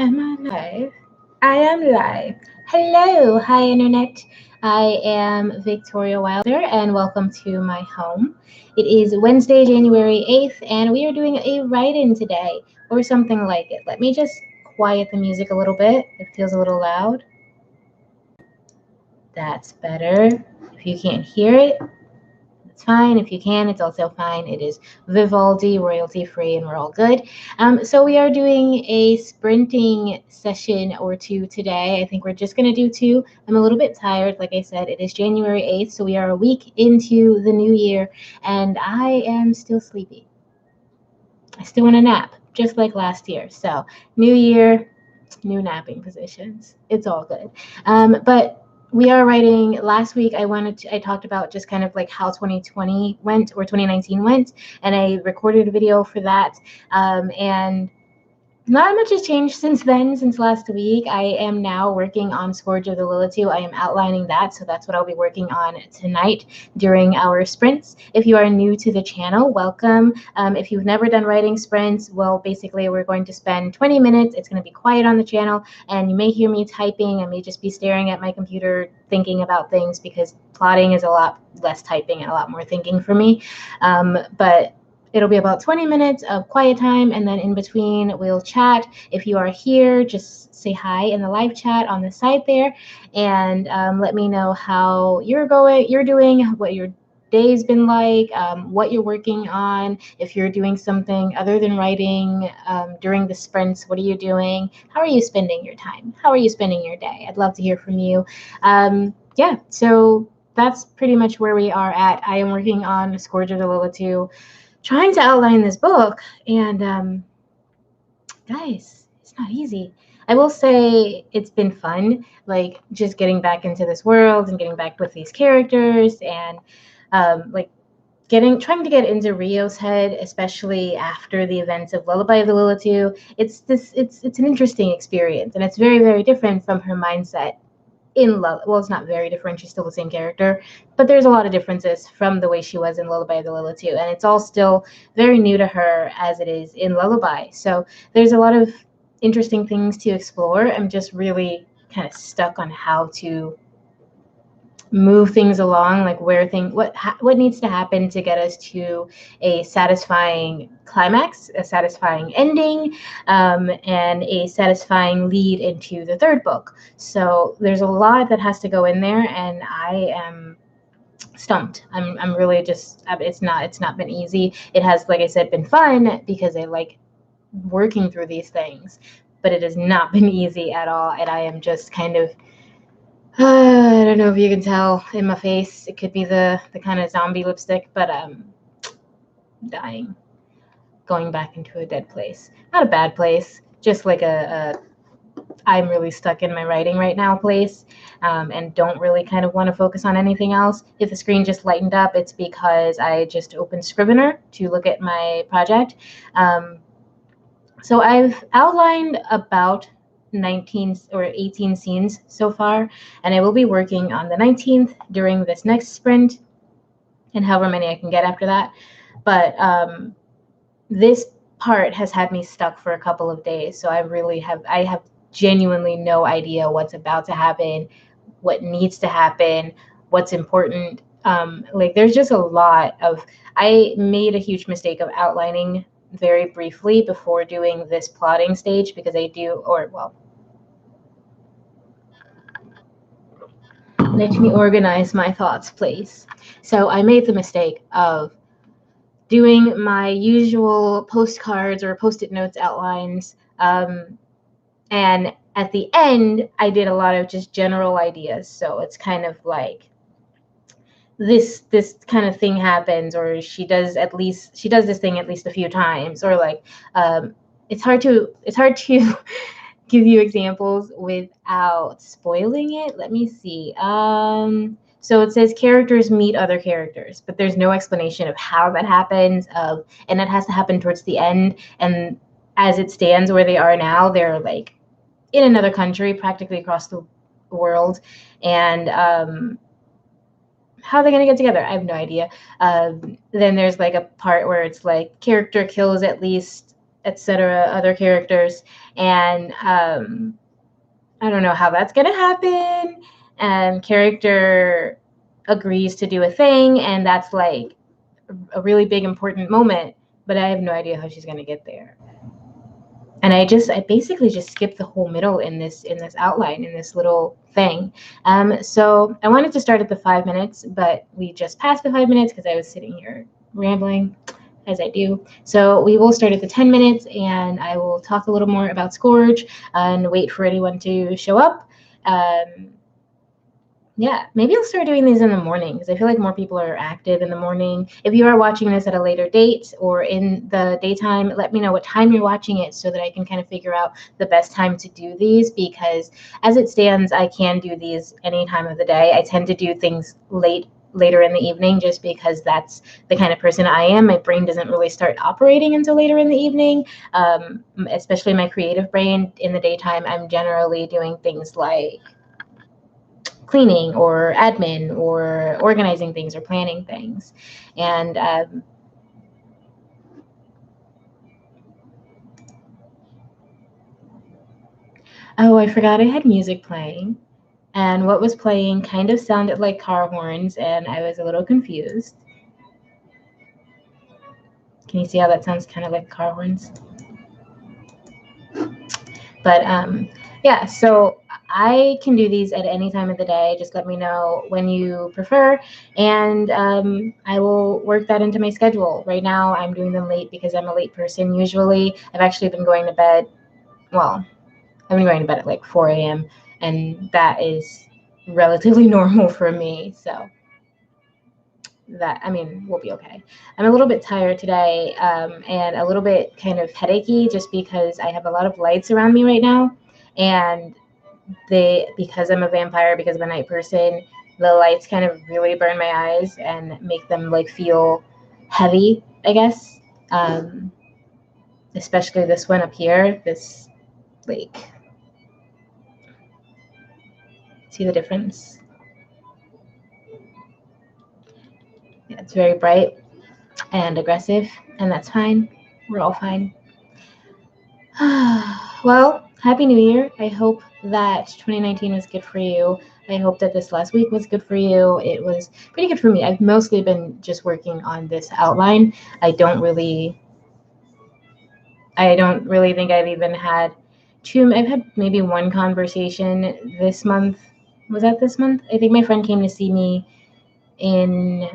Am I live? I am live. Hello, hi internet. I am Victoria Wilder and welcome to my home. It is Wednesday, January 8th, and we are doing a write in today or something like it. Let me just quiet the music a little bit. It feels a little loud. That's better. If you can't hear it, it's fine. If you can, it's also fine. It is Vivaldi, royalty free, and we're all good. So we are doing a sprinting session or two today. I think we're just going to do two. I'm a little bit tired. Like I said, it is January 8th, so we are a week into the new year, and I am still sleepy. I still want a nap, just like last year. So new year, new napping positions. It's all good. But we are writing. Last week I talked about just kind of like how 2020 went or 2019 went, and I recorded a video for that. And not much has changed since then, since last week. I am now working on Scourge of the Lilitu. I am outlining that, so that's what I'll be working on tonight during our sprints. If you are new to the channel, welcome. If you've never done writing sprints, well, basically we're going to spend 20 minutes. It's going to be quiet on the channel, and you may hear me typing. I may just be staring at my computer thinking about things because plotting is a lot less typing and a lot more thinking for me. But it'll be about 20 minutes of quiet time, and then in between we'll chat. If you are here, just say hi in the live chat on the side there, and let me know how you're doing, what your day's been like, what you're working on. If you're doing something other than writing during the sprints, what are you doing? How are you spending your time? How are you spending your day? I'd love to hear from you. Yeah, so that's pretty much where we are at. I am working on Scourge of the Lilitu, trying to outline this book, and guys, it's not easy. I will say it's been fun, like just getting back into this world and getting back with these characters, and like trying to get into Rio's head, especially after the events of Lullaby of the Lilitu. It's an interesting experience, and it's very, very different from her mindset in well, it's not very different. She's still the same character, but there's a lot of differences from the way she was in Lullaby of the Lilitu, and it's all still very new to her as it is in Lullaby. So there's a lot of interesting things to explore. I'm just really kind of stuck on how to move things along, like what needs to happen to get us to a satisfying climax, a satisfying ending, and a satisfying lead into the third book. So there's a lot that has to go in there, and I am stumped. I'm really just, it's not been easy. It has, like I said, been fun because I like working through these things, but it has not been easy at all, and I am just kind of I don't know if you can tell in my face. It could be the kind of zombie lipstick, but dying, going back into a dead place. Not a bad place, just like a I'm really stuck in my writing right now place, and don't really kind of want to focus on anything else. If the screen just lightened up, it's because I just opened Scrivener to look at my project. So I've outlined about 19 or 18 scenes so far, and I will be working on the 19th during this next sprint, and however many I can get after that. But this part has had me stuck for a couple of days, so I have genuinely no idea what's about to happen, what needs to happen, what's important. Like there's just a lot of, I made a huge mistake of outlining very briefly before doing this plotting stage because let me organize my thoughts, please. So I made the mistake of doing my usual postcards or post-it notes outlines, and at the end I did a lot of just general ideas. So it's kind of like this kind of thing happens, or she does this thing at least a few times, or like it's hard to give you examples without spoiling it. Let me see. So it says characters meet other characters, but there's no explanation of how that happens, and that has to happen towards the end. And as it stands where they are now, they're like in another country, practically across the world, and how are they going to get together? I have no idea. Then there's like a part where it's like character kills at least etc., other characters, and I don't know how that's gonna happen. And character agrees to do a thing, and that's like a really big important moment, but I have no idea how she's gonna get there. And I basically just skipped the whole middle in this outline, in this little thing. So I wanted to start at the 5 minutes, but we just passed the 5 minutes because I was sitting here rambling, as I do. So we will start at the 10 minutes, and I will talk a little more about Scourge and wait for anyone to show up. Yeah, maybe I'll start doing these in the morning because I feel like more people are active in the morning. If you are watching this at a later date or in the daytime, let me know what time you're watching it so that I can kind of figure out the best time to do these, because as it stands, I can do these any time of the day. I tend to do things later in the evening just because that's the kind of person I am. My brain doesn't really start operating until later in the evening, especially my creative brain. In the daytime, I'm generally doing things like cleaning or admin or organizing things or planning things. And oh, I forgot I had music playing, and what was playing kind of sounded like car horns, and I was a little confused. Can you see how that sounds kind of like car horns? But yeah, so I can do these at any time of the day. Just let me know when you prefer, and I will work that into my schedule. Right now, I'm doing them late because I'm a late person. Usually, I've actually been going to bed, well, I've been going to bed at like 4 a.m., and that is relatively normal for me. So that, I mean, we'll be okay. I'm a little bit tired today, and a little bit kind of headachy just because I have a lot of lights around me right now, and because I'm a vampire, because I'm a night person, the lights kind of really burn my eyes and make them like feel heavy, I guess. Especially this one up here, this like, see the difference? Yeah, it's very bright and aggressive, and that's fine. We're all fine. Well, Happy New Year. I hope that 2019 was good for you. I hope that this last week was good for you. It was pretty good for me. I've mostly been just working on this outline. I don't really think I've even had I've had maybe one conversation this month. Was that this month? I think my friend came to see me in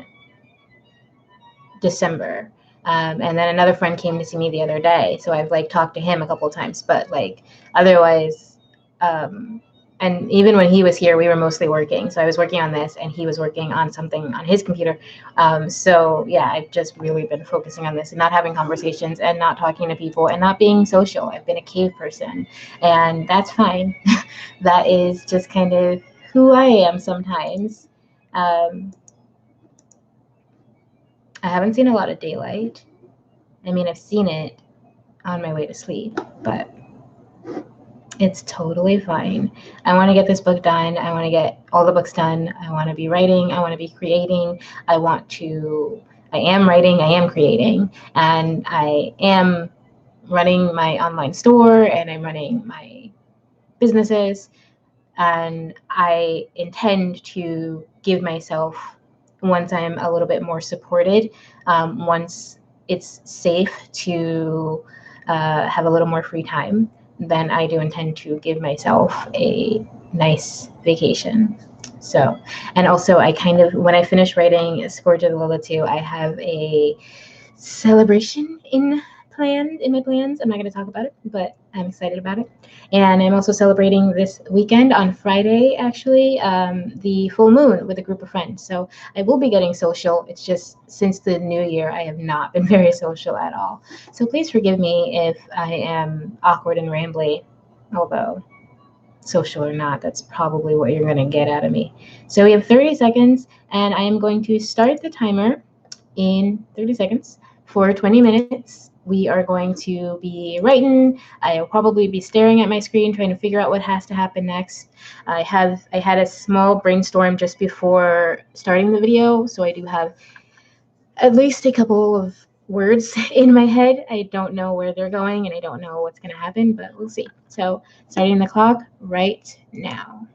December. And then another friend came to see me the other day. So I've like talked to him a couple of times, but like otherwise, and even when he was here, we were mostly working. So I was working on this and he was working on something on his computer. So yeah, I've just really been focusing on this and not having conversations and not talking to people and not being social. I've been a cave person, and that's fine. That is just kind of who I am sometimes. I haven't seen a lot of daylight. I mean, I've seen it on my way to sleep, but it's totally fine. I want to get this book done. I want to get all the books done. I want to be writing. I want to be creating. I am writing. I am creating. And I am running my online store and I'm running my businesses. And I intend to give myself, once I'm a little bit more supported, once it's safe to have a little more free time, then I do intend to give myself a nice vacation. So, and also I kind of, when I finish writing Scourge of the Lilith 2, I have a celebration in my plans. I'm not going to talk about it, but I'm excited about it. And I'm also celebrating this weekend on Friday, actually, the full moon with a group of friends. So I will be getting social. It's just since the new year, I have not been very social at all. So please forgive me if I am awkward and rambly, although social or not, that's probably what you're going to get out of me. So we have 30 seconds, and I am going to start the timer in 30 seconds for 20 minutes. We are going to be writing. I'll probably be staring at my screen trying to figure out what has to happen next. I had a small brainstorm just before starting the video, so I do have at least a couple of words in my head. I don't know where they're going and I don't know what's going to happen, but we'll see. So starting the clock right now.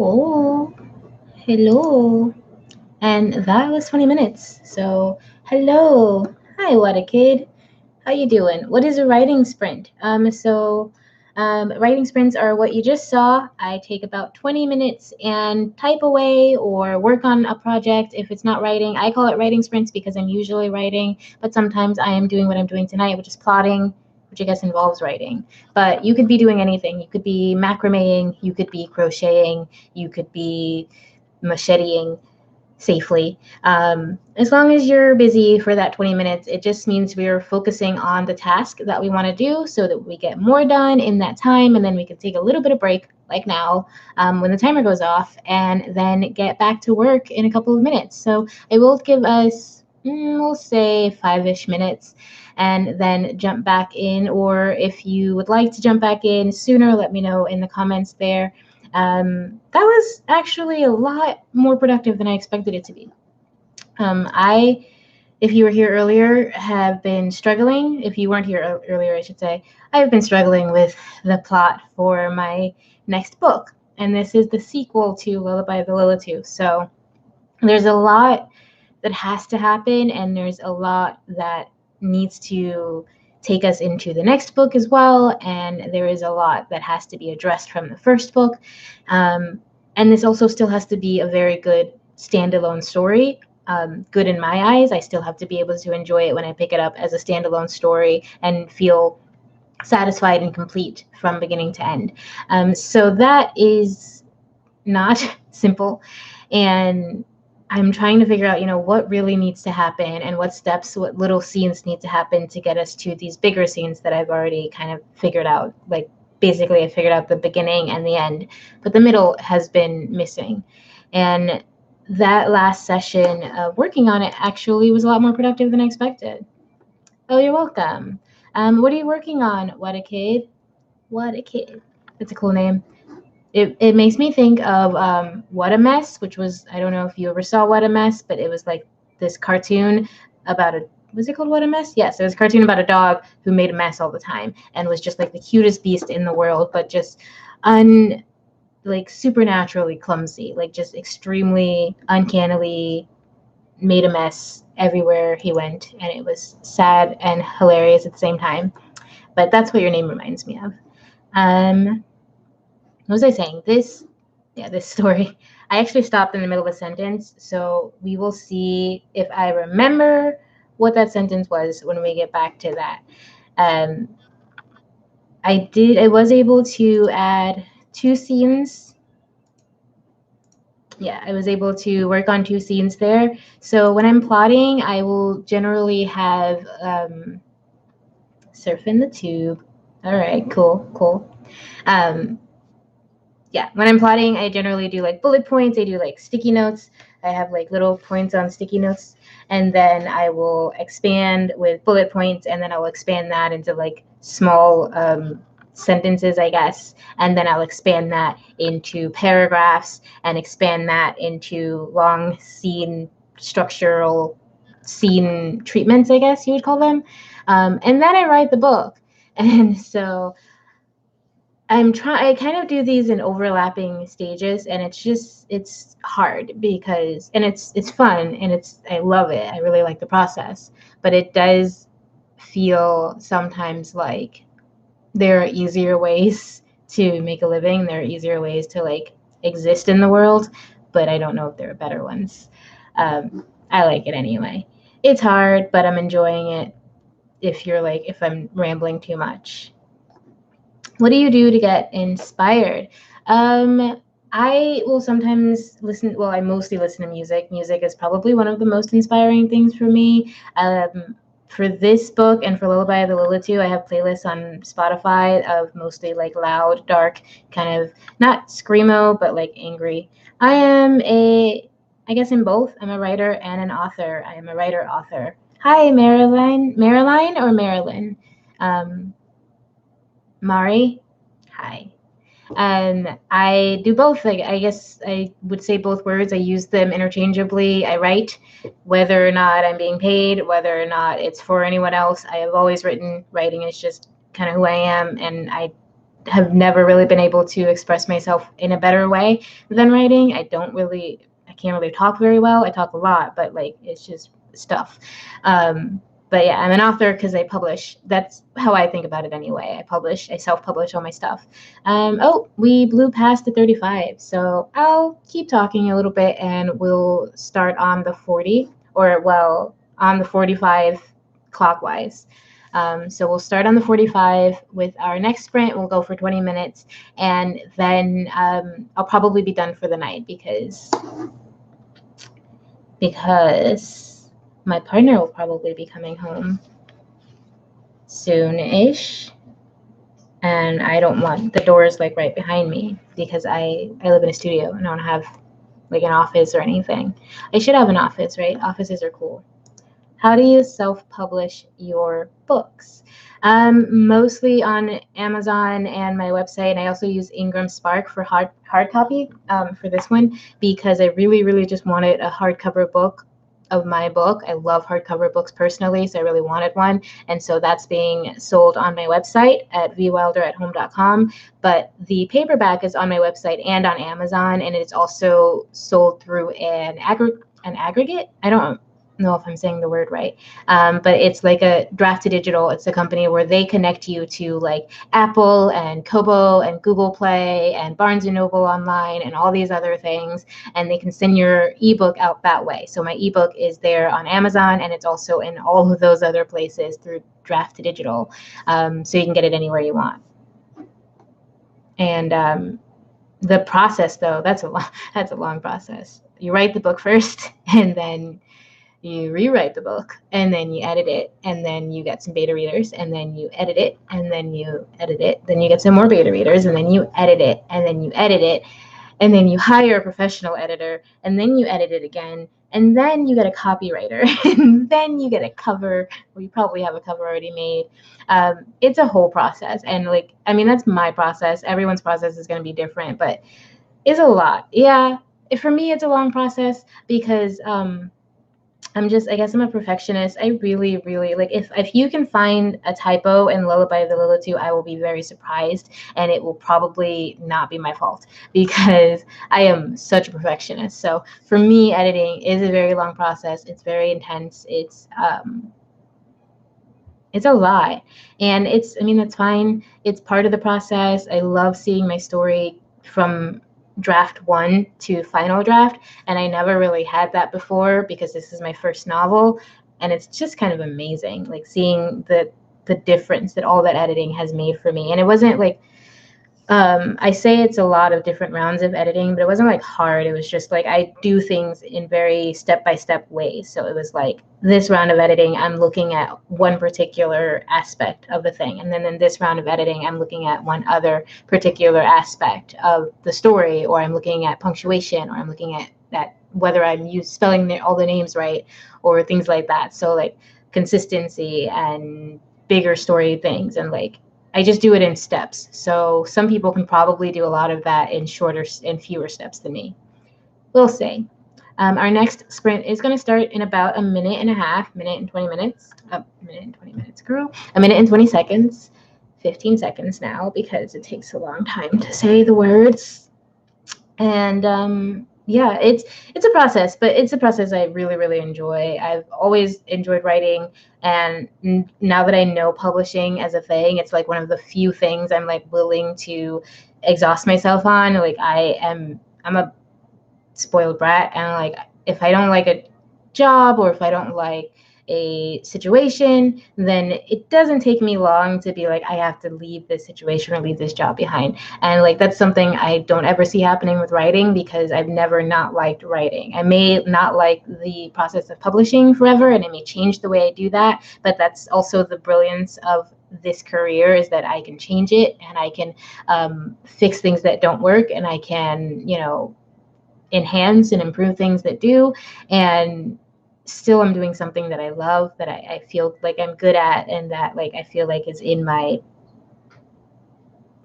Oh, hello. And that was 20 minutes. So, hello. Hi, what a kid. How you doing? What is a writing sprint? Writing sprints are what you just saw. I take about 20 minutes and type away or work on a project. If it's not writing, I call it writing sprints because I'm usually writing, but sometimes I am doing what I'm doing tonight, which is plotting, which I guess involves writing. But you could be doing anything. You could be macrameing, you could be crocheting, you could be macheteing safely. As long as you're busy for that 20 minutes, it just means we're focusing on the task that we want to do so that we get more done in that time. And then we can take a little bit of break, like now, when the timer goes off, and then get back to work in a couple of minutes. So it will give us, we'll say 5-ish minutes, and then jump back in. Or if you would like to jump back in sooner, let me know in the comments there. That was actually a lot more productive than I expected it to be. If you were here earlier, have been struggling. If you weren't here earlier, I should say, I've been struggling with the plot for my next book. And this is the sequel to Lullaby of the Lilitude. So there's a lot that has to happen, and there's a lot that needs to take us into the next book as well. And there is a lot that has to be addressed from the first book. And this also still has to be a very good standalone story. Good in my eyes. I still have to be able to enjoy it when I pick it up as a standalone story and feel satisfied and complete from beginning to end. So that is not simple. And I'm trying to figure out, what really needs to happen and what steps, what little scenes need to happen to get us to these bigger scenes that I've already kind of figured out. Like, basically, I figured out the beginning and the end, but the middle has been missing. And that last session of working on it actually was a lot more productive than I expected. Oh, you're welcome. What are you working on? What a kid. What a kid. That's a cool name. It makes me think of What a Mess, which was, I don't know if you ever saw What a Mess, but it was like this cartoon about was it called What a Mess? Yes, it was a cartoon about a dog who made a mess all the time and was just like the cutest beast in the world, but just supernaturally clumsy, like just extremely uncannily made a mess everywhere he went, and it was sad and hilarious at the same time. But that's what your name reminds me of. What was I saying? This story. I actually stopped in the middle of a sentence, so we will see if I remember what that sentence was when we get back to that. I was able to add 2 scenes. Yeah, I was able to work on 2 scenes there. So when I'm plotting, I will generally have surf in the tube. All right, cool. Yeah, when I'm plotting, I generally do like bullet points. I do like sticky notes. I have like little points on sticky notes, and then I will expand with bullet points, and then I'll expand that into like small sentences, I guess, and then I'll expand that into paragraphs and expand that into long structural scene treatments, I guess you would call them. And then I write the book. And so I kind of do these in overlapping stages, and it's hard because, and it's fun, and I love it. I really like the process, but it does feel sometimes like there are easier ways to make a living. There are easier ways to like exist in the world, but I don't know if there are better ones. I like it anyway. It's hard, but I'm enjoying it. if I'm rambling too much. What do you do to get inspired? I will sometimes listen. Well, I mostly listen to music. Music is probably one of the most inspiring things for me. For this book and for Lullaby of the Lilitu, I have playlists on Spotify of mostly like loud, dark, kind of not screamo, but like angry. I guess in both, I'm a writer and an author. I am a writer author. Hi, Marilyn. Marilyn or Marilyn? Um, Mari. Hi. I do both. Like, I guess I would say both words. I use them interchangeably. I write, whether or not I'm being paid, whether or not it's for anyone else. I have always written. Writing is just kind of who I am, and I have never really been able to express myself in a better way than writing. I can't really talk very well. I talk a lot, but like it's just stuff. But yeah, I'm an author because I publish. That's how I think about it anyway. I self-publish all my stuff. Oh, we blew past the 35, so I'll keep talking a little bit and we'll start on the 40, on the 45 clockwise. So we'll start on the 45 with our next sprint. We'll go for 20 minutes, and then I'll probably be done for the night because my partner will probably be coming home soon-ish, and I don't want the doors like right behind me because I live in a studio and I don't have like an office or anything. I should have an office, right? Offices are cool. How do you self-publish your books? Mostly on Amazon and my website. I also use Ingram Spark for hard copy for this one because I really, really just wanted a hardcover book of my book. I love hardcover books personally, so I really wanted one. And so that's being sold on my website at vwilderathome.com. But the paperback is on my website and on Amazon, and it's also sold through an aggregate. I don't know if I'm saying the word right, but it's like a Draft to Digital. It's a company where they connect you to like Apple and Kobo and Google Play and Barnes and Noble online and all these other things, and they can send your ebook out that way. So my ebook is there on Amazon, and it's also in all of those other places through Draft to Digital, so you can get it anywhere you want. And the process, though, that's a long process. You write the book first, and then you rewrite the book, and then you edit it, and then you get some beta readers, and then you edit it, and then you edit it, then you get some more beta readers, and then you edit it, and then you edit it, and then you hire a professional editor, and then you edit it again, and then you get a copywriter, and then you get a cover. Well, you probably have a cover already made. It's a whole process, and that's my process. Everyone's process is going to be different, but it's a lot. Yeah, for me, it's a long process because I guess I'm a perfectionist. I really, really like if you can find a typo in Lullaby of the Lilitu, I will be very surprised, and it will probably not be my fault because I am such a perfectionist. So for me, editing is a very long process. It's very intense. It's a lot, and that's fine. It's part of the process. I love seeing my story from draft one to final draft, and I never really had that before because this is my first novel, and it's just kind of amazing, like seeing the difference that all that editing has made for me. And it wasn't like I say it's a lot of different rounds of editing, but it wasn't like hard. It was just like I do things in very step-by-step ways. So it was like this round of editing, I'm looking at one particular aspect of the thing. And then in this round of editing, I'm looking at one other particular aspect of the story, or I'm looking at punctuation, or I'm looking at that whether I'm spelling all the names right, or things like that. So like consistency and bigger story things, and like I just do it in steps. So some people can probably do a lot of that in shorter and fewer steps than me. We'll see. Our next sprint is going to start in about a minute and a half, minute and 20 minutes. A minute and 20 minutes, girl. A minute and 20 seconds. 15 seconds now because it takes a long time to say the words. And yeah, it's a process, but it's a process I really, really enjoy. I've always enjoyed writing, and now that I know publishing as a thing, it's like one of the few things I'm like willing to exhaust myself on. Like I'm a spoiled brat, and like if I don't like a job, or if I don't like a situation, then it doesn't take me long to be like, I have to leave this situation or leave this job behind. And like, that's something I don't ever see happening with writing, because I've never not liked writing. I may not like the process of publishing forever, and it may change the way I do that, but that's also the brilliance of this career, is that I can change it, and I can fix things that don't work, and I can, enhance and improve things that do. And still I'm doing something that I love, that I feel like I'm good at, and that like I feel like is in my,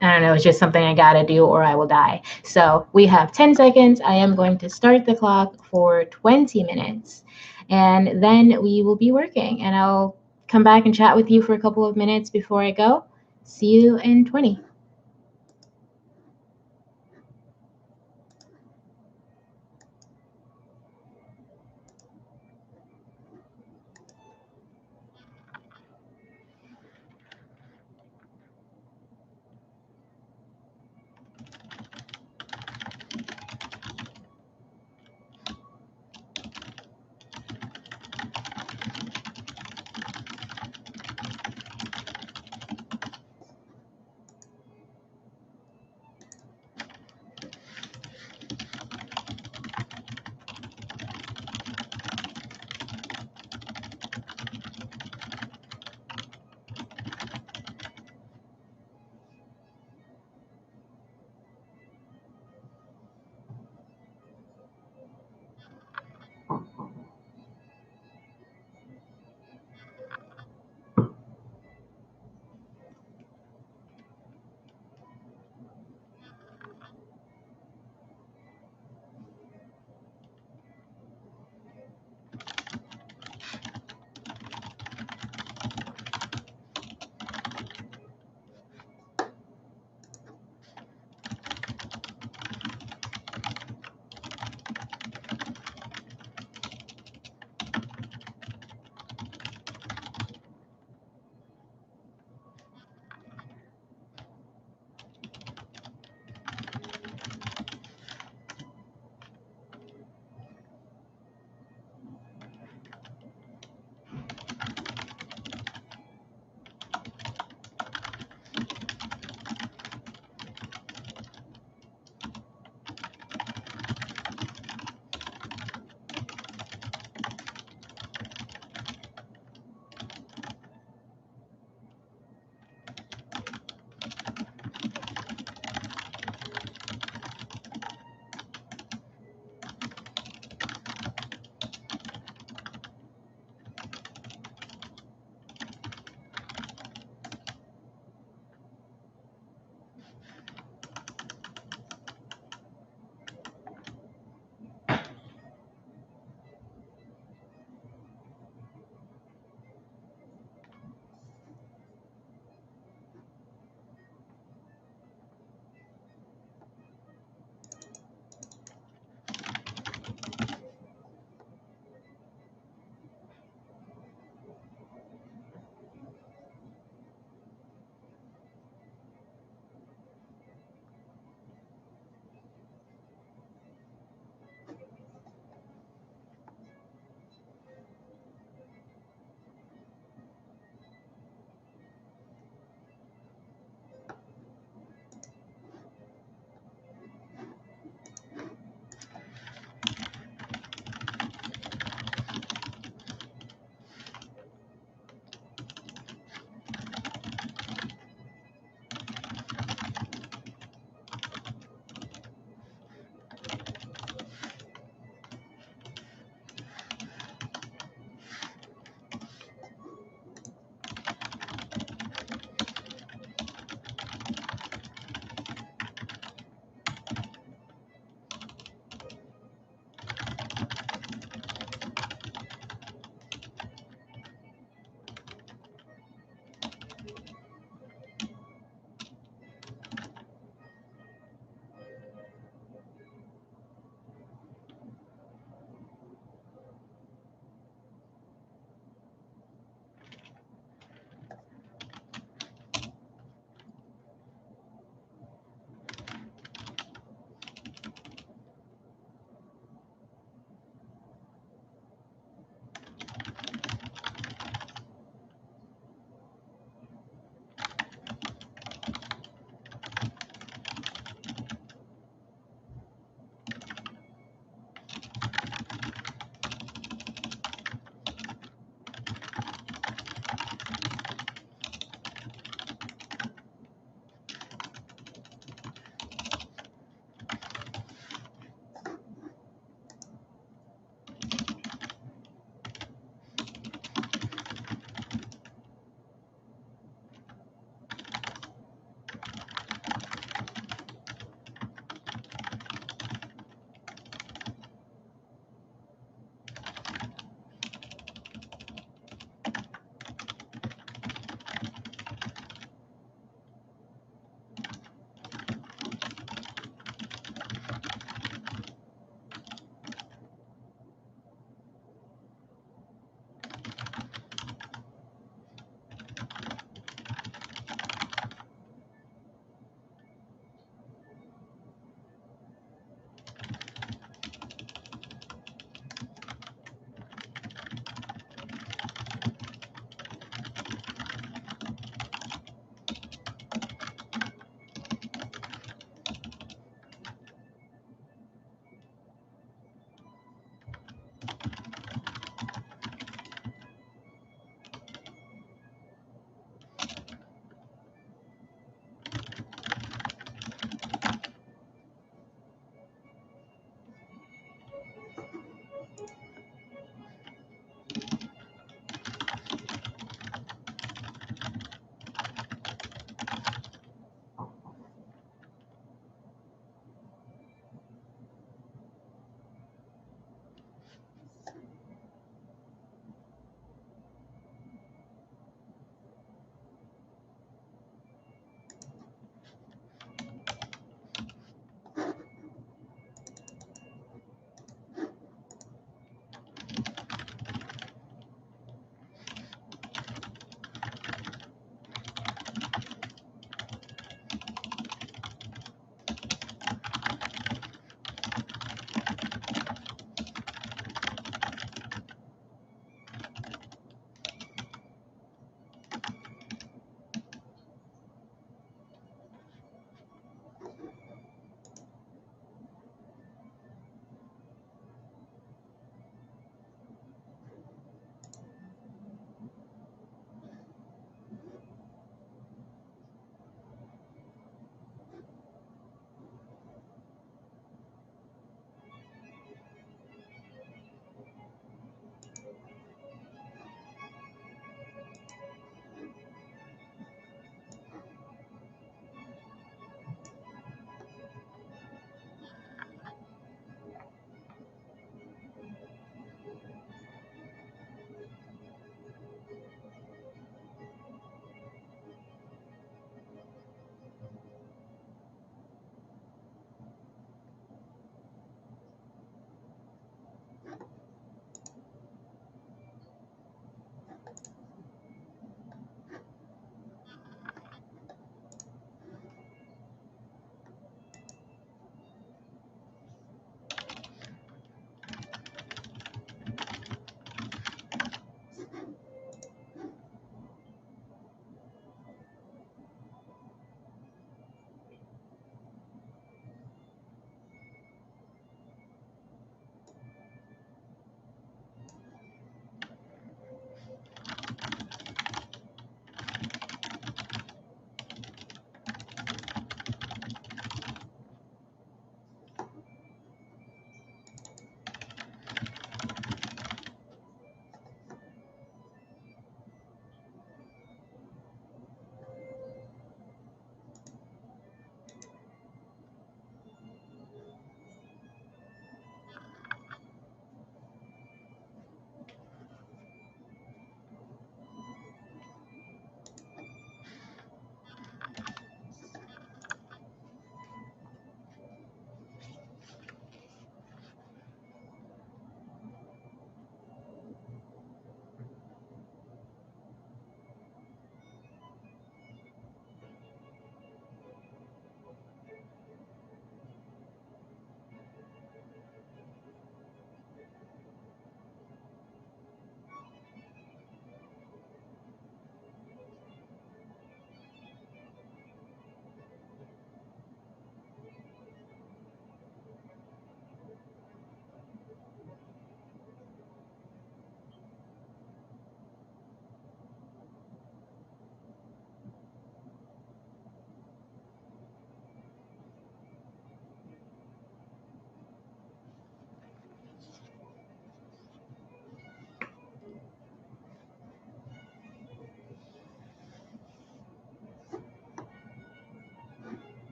I don't know, it's just something I gotta do or I will die. So we have 10 seconds. I am going to start the clock for 20 minutes, and then we will be working, and I'll come back and chat with you for a couple of minutes before I go. See you in 20.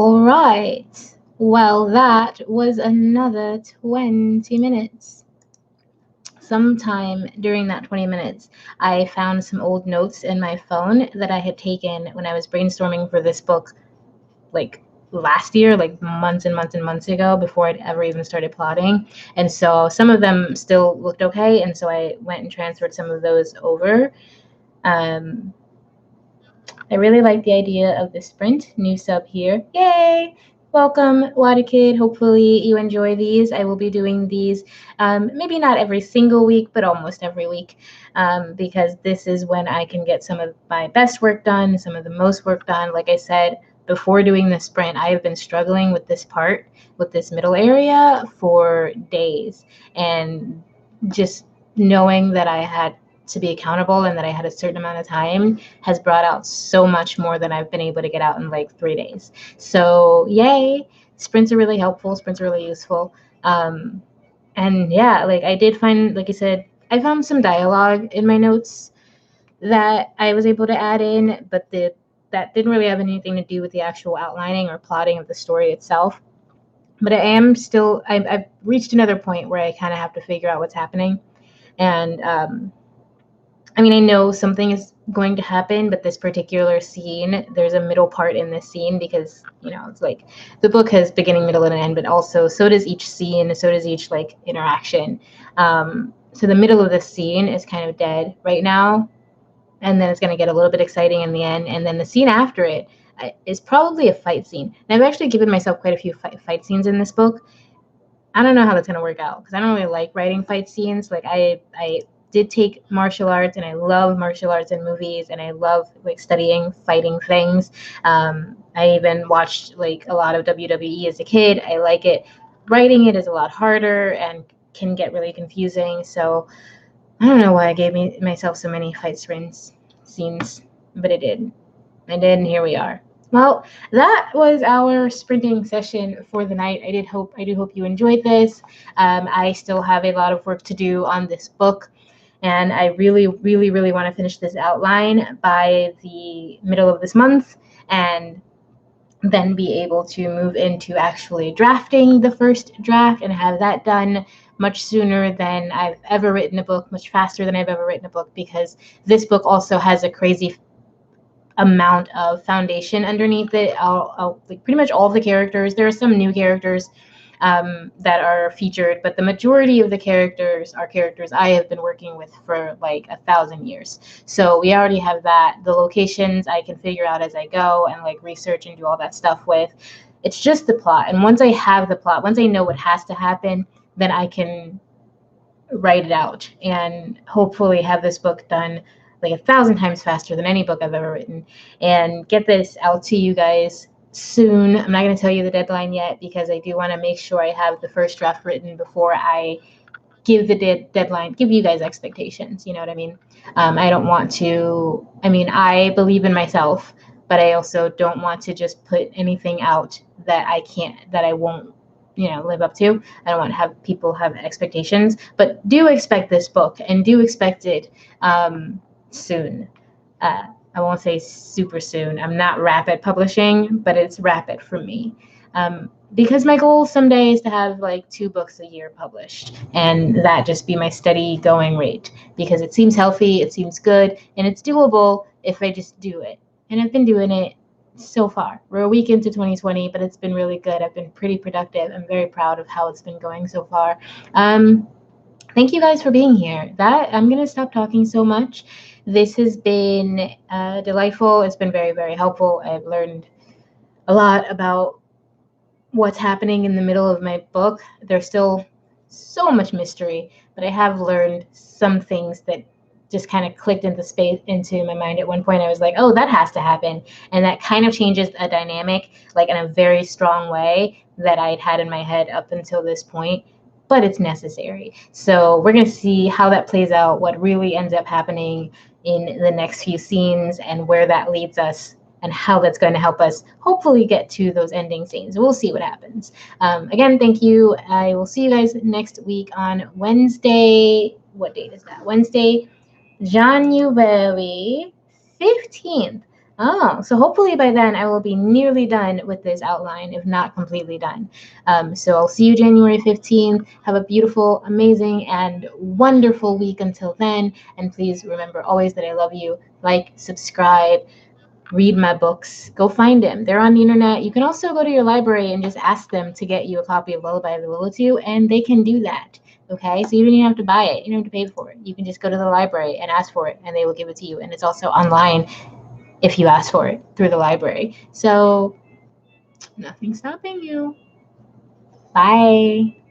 All right. Well, that was another 20 minutes. Sometime during that 20 minutes, I found some old notes in my phone that I had taken when I was brainstorming for this book, like last year, like months and months and months ago, before I'd ever even started plotting. And so some of them still looked okay, and so I went and transferred some of those over. I really like the idea of the sprint. New sub here. Yay! Welcome, Water Kid. Hopefully you enjoy these. I will be doing these maybe not every single week, but almost every week, because this is when I can get some of my best work done, some of the most work done. Like I said, before doing the sprint, I have been struggling with this part, with this middle area for days. And just knowing that I had to be accountable and that I had a certain amount of time has brought out so much more than I've been able to get out in like 3 days. So yay, sprints are really helpful. Sprints are really useful. And yeah, like I did find, like I said, I found some dialogue in my notes that I was able to add in, but that didn't really have anything to do with the actual outlining or plotting of the story itself. But I am still, I've reached another point where I kind of have to figure out what's happening. And I mean, I know something is going to happen, but this particular scene, there's a middle part in this scene because, you know, it's like the book has beginning, middle, and end, but also so does each scene, so does each like interaction. So the middle of the scene is kind of dead right now, and then it's going to get a little bit exciting in the end, and then the scene after it is probably a fight scene. And I've actually given myself quite a few fight scenes in this book. I don't know how that's going to work out because I don't really like writing fight scenes. Like I did take martial arts, and I love martial arts in movies, and I love like studying fighting things. I even watched like a lot of WWE as a kid. I like it. Writing it is a lot harder and can get really confusing. So I don't know why I gave myself so many fight scenes, but I did, and here we are. Well, that was our sprinting session for the night. I do hope you enjoyed this. I still have a lot of work to do on this book, and I really, really, really want to finish this outline by the middle of this month, and then be able to move into actually drafting the first draft and have that done much sooner than I've ever written a book, much faster than I've ever written a book, because this book also has a crazy amount of foundation underneath it. I'll like pretty much all of the characters. There are some new characters that are featured, but the majority of the characters are characters I have been working with for like 1,000 years. So we already have that. The locations I can figure out as I go and like research and do all that stuff with. It's just the plot. And once I have the plot, once I know what has to happen, then I can write it out and hopefully have this book done like 1,000 times faster than any book I've ever written, and get this out to you guys soon. I'm not going to tell you the deadline yet because I do want to make sure I have the first draft written before I give the deadline, give you guys expectations. You know what I mean? I don't want to, I mean, I believe in myself, but I also don't want to just put anything out that I won't, you know, live up to. I don't want to have people have expectations, but do expect this book and do expect it soon. I won't say super soon. I'm not rapid publishing, but it's rapid for me. Because my goal someday is to have like 2 books a year published, and that just be my steady going rate, because it seems healthy, it seems good, and it's doable if I just do it. And I've been doing it so far. We're a week into 2020, but it's been really good. I've been pretty productive. I'm very proud of how it's been going so far. Thank you guys for being here. I'm going to stop talking so much. This has been delightful. It's been very, very helpful. I've learned a lot about what's happening in the middle of my book. There's still so much mystery, but I have learned some things that just kind of clicked into my mind. At one point I was like, oh, that has to happen. And that kind of changes a dynamic, like in a very strong way that I'd had in my head up until this point, but it's necessary. So we're going to see how that plays out, what really ends up happening in the next few scenes, and where that leads us, and how that's going to help us hopefully get to those ending scenes. We'll see what happens. Again, thank you. I will see you guys next week on Wednesday. What date is that? Wednesday, January 15th. Oh, so hopefully by then I will be nearly done with this outline, if not completely done. So I'll see you January 15th. Have a beautiful, amazing, and wonderful week until then. And please remember always that I love you. Like, subscribe, read my books. Go find them. They're on the internet. You can also go to your library and just ask them to get you a copy of Lullaby of the Willow, and they can do that. Okay, so you don't even have to buy it. You don't have to pay for it. You can just go to the library and ask for it, and they will give it to you. And it's also online if you ask for it through the library. So nothing's stopping you. Bye.